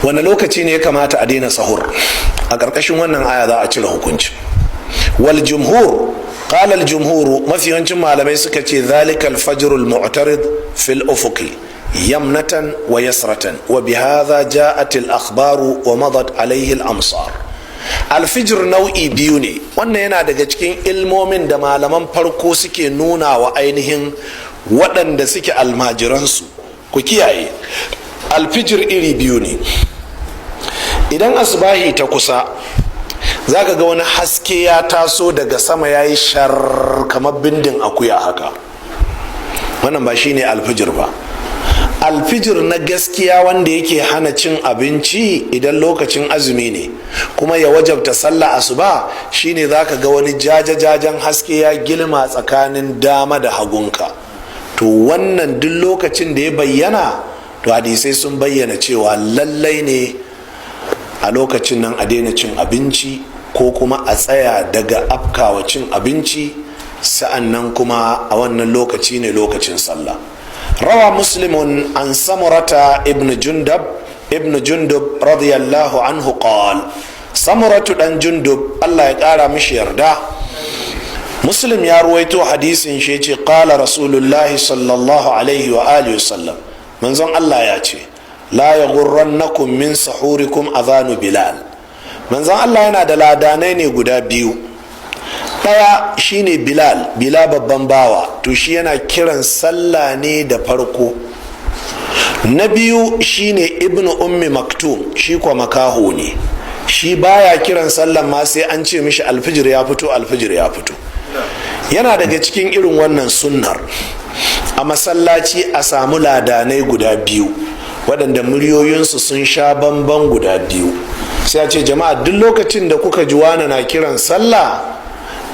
wani lokaci ne ya kamata a daina sahur? A ƙarƙashin wannan aya za a cire hukunci. Wal jumhur qala al jumhuru, mafi yawancin malamai suka ce zalika al fajr al mu'tarid fil ufuqi yamnatan wa yasratan wa bihadha ja'at al akhbaru wa madat alayhi al amsar. Alfijir nau'i biyu ne, wannan yana daga cikin ilmomin da malaman farko suke nuna wa ainihin waɗanda suke almajiransu. Ku kiyaye, alfijir iri biyu ne. Idan asubahi ta kusa, za ka ga wani haske ya taso daga sama ya yi shar kamar bindin akuya haka. Wannan ba shi ne alfijir ba. Alfijir na gaskiya wanda yake hana cin abinci idan lokacin azumi ne kuma ya wajabta sallah asuba, shine zaka ga wani jajajajen haske ya gilma tsakanin dama da hagunka. To wannan duk lokacin da ya bayyana, to hadisai sun bayyana cewa lallai ne a lokacin nan a daina cin abinci ko kuma a tsaya daga afkawa cin abinci, sa'an nan kuma a wannan lokaci ne lokacin sallah. روى مسلم عن سمرة ابن جندب رضي الله عنه قال سمرة بن جندب الله يقال مش يرده مسلم يرويته حديث شيء قال رسول الله صلى الله عليه وآله وسلم من زن الله ياتي لا يغرنكم من سحوركم أذان بلال من زن الله ينادى لادانين guda biyu. Ɗaya shine Bilal babban bawa, to shi yana kiran sallah ne da farko. Na biyu shine Ibn Ummi Maktum, shi kwa makaho ne, shi baya kiran sallah ma sai an ce mishi alfijir ya fito. Yana daga cikin irin wannan sunnar a masallaci a samu ladanai guda biyu waɗanda muryoyinsu sun sha bamban guda biyu, sai a ce jama'a duk lokacin da kuka ji wani na kiran sallah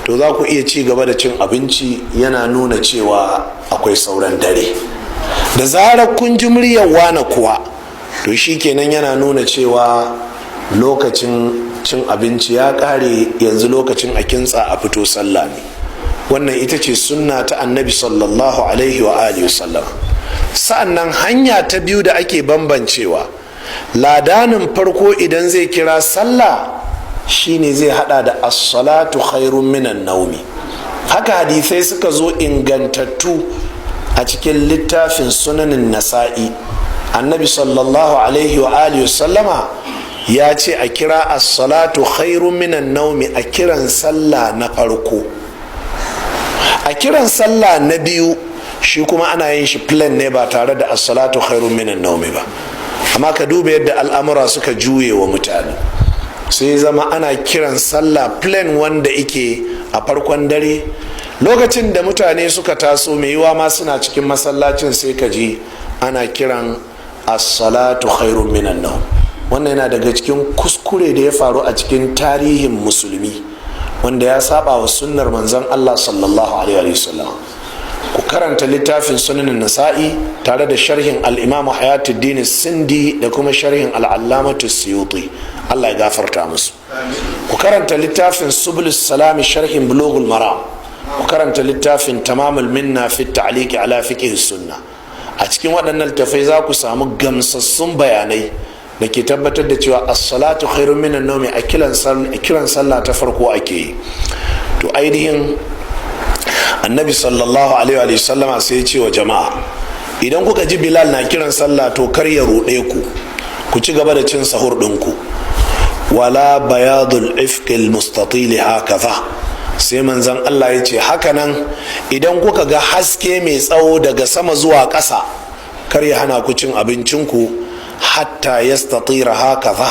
to za ku iya ci gaba da cin abinci, yana nuna cewa akwai sauran dare. Da zarar kun ji muryar wane kuwa, to shi kenan yana nuna cewa lokacin cin abinci ya ƙare, yanzu lokacin a kintsa a fito sallah ne. Wannan ita ce sunna ta annabi sallallahu alaihi wa alihi wasallam. Sa'annan hanya ta biyu da ake bambancewa, ladanin farko idan zai kira sallah shine zai hada da as-salatu khairun minan naumi. Haka hadisai suka zo ingantattu a cikin littafin sunanin nasa'i. Annabi sallallahu alaihi wa alihi sallama ya ce a kira as-salatu khairun minan naumi a kiran sallah na farko. A kiran sallah na biyu shi kuma ana yin shi plain ne ba tare da as-salatu khairun minan naumi ba. Amma ka duba yadda al'amura suka juye wa mutane, sai zama ana kiran sallah plain wanda ike a farkon dare. Lokacin da mutane suka taso mai yiwa ma suna cikin masallacin, sai ka ji ana kiran as-salatu khairun minan nawm. Wannan yana daga cikin kuskure da ya faru a cikin tarihin musulmi, wanda ya saba wa sunnar manzon Allah sallallahu alaihi wasallam. Ku karanta littafin sunanin nasa'i tare da sharhin al-imamu hayatuddin sindi da kuma sharhin al-allamatu suyuti, Allah ya gafarta musu. Ku karanta littafin subulus salami sharhin bulughul maram. Ku karanta littafin tamamul minna fi ta'liqi ala fiqh sunna. A cikin waɗannan littafai za ku samu gamsassun bayanai da ke tabbatar da cewa as-salatu khairun minan nawmi a kiran sallah ta farko ake yi. To ainihin annabi sallallahu alaihi wa sallama sai ya ce wa jama'a, idan kuka ji Bilal na kiran sallah to kar ya ruɗe ku ci gaba da cin sahur ɗinku. Wala bayadul ifqil mustatil hakaza, sai manzon Allah ya ce hakanan idan kuka ga haske mai tsawo daga sama zuwa ƙasa, kar ya hana ku cin abincinku hatta yastatira hakaza,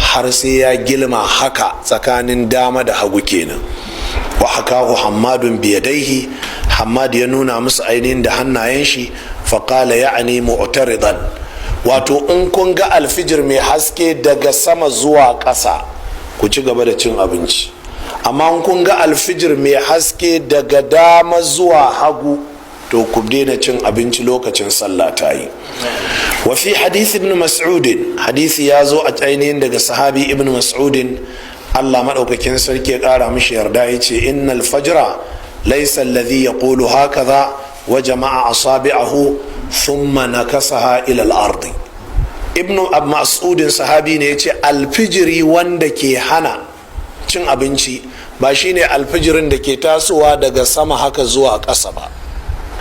har sai ya gilma haka tsakanin dama da hagu kenan. Wa hakahu hammadun biyadaihi, hammad ya nuna musu ainihin da hannayen shi, faqala ya'ni mu'taridan, wato in kun ga alfijir mai haske daga sama zuwa ƙasa ku ci gaba da cin abinci, amma in kun ga alfijir mai haske daga dama zuwa hagu to ku daina cin abinci lokacin sallah ta yi. Wa fi hadith ibn mas'udin, hadisi ya zo a ainihin daga sahabi ibn mas'udin, Allah maɗaukakin sarki ya ƙara mishi yarda, ya ce innal fajra laysa alladhi yaqulu hakaza wa jama'a asabi'ahu thumma nakasaha ila al-ardi. ibnu mas'udin sahabi ne ya ce alfijiri wanda ke hana cin abinci ba shine alfijirin da ke tasowa daga sama haka zuwa ƙasa ba,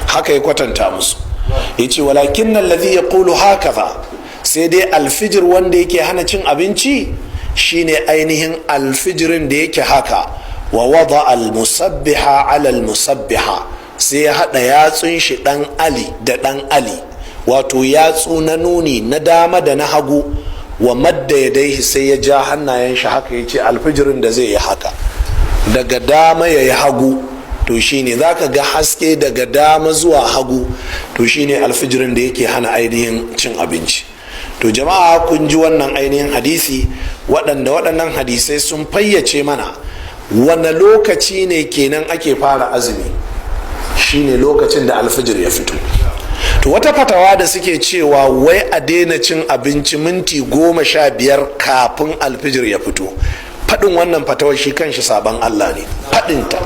haka ya kwatanta musu. ya ce walakin nan lazi ya ƙulu haka ba, sai dai alfijir wanda yake hana cin abinci shine ainihin alfijirin da yake haka, wa wada al-musabbiha ala al-musabbiha, sai ya haɗa yatsun shi ɗan ali da ɗan ali, wato yatsu na nuni na dama da na hagu, wa madda ya dai sai ya ja hannayen shi haka, ya ce alfijirin da zai yi haka daga dama ya yi hagu to shine za ka ga haske daga dama zuwa hagu, to shine alfijirin da yake hana ainihin cin abinci. To jama'a kun ji wannan ainihin hadisi, waɗannan hadisai sun fayyace mana wane lokaci ne kenan ake fara azumi, shine lokacin da alfijir ya fito. To wata fatawa da suke cewa wai a daina cin abinci minti 15 kafin alfijir ya fito, faɗin wannan fatawar shi kanshi saban Allah ne, faɗinta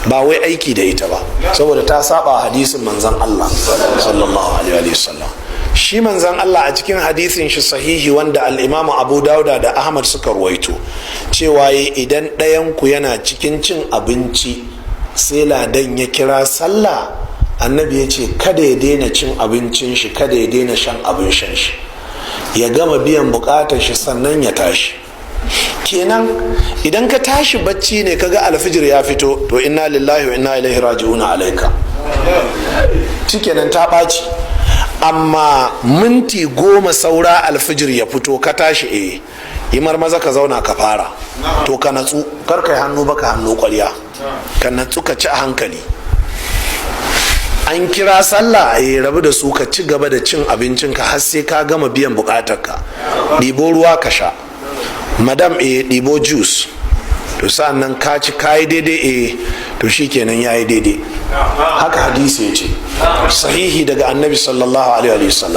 ba wai aiki da ita ba, saboda ta saba hadisin manzan Allah sallallahu alaihi wasallam. Shi manzan Allah a cikin hadisin shi sahihi wanda al-Imam Abu Dawuda da Ahmad suka ruwaito cewa idan ɗayanku yana cikin cin abinci sai ladan ya kira sallah, annabi ya ce kada ya daina cin abincin shi, kada ya daina shan abin shan shi, ya gama biyan bukatar shi sannan ya tashi. Kenan idan ka tashi bacci ne kaga alfijir ya fito, to inna lillahi wa inna ilaihi raji'un alaika, shikenan ta ɓaci. Amma minti 10 saura alfijir ya fito ka tashi, yi marmaza ka zauna ka fara, to ka natsu, kar kai hannu baka hannu kwarya, ka natsu ka ci a hankali. An kira sallah, rabu da su, ka ci gaba da cin abincinka har sai ka gama biyan bukatarka. Ɗibo ruwa ka sha, madam ɗibo juice, to sa'an nan ka ci kayi daidai, to shi kenan ya yi daidai. Haka hadisi ya ce sahihi daga annabi sallallahu alaihi wasallam.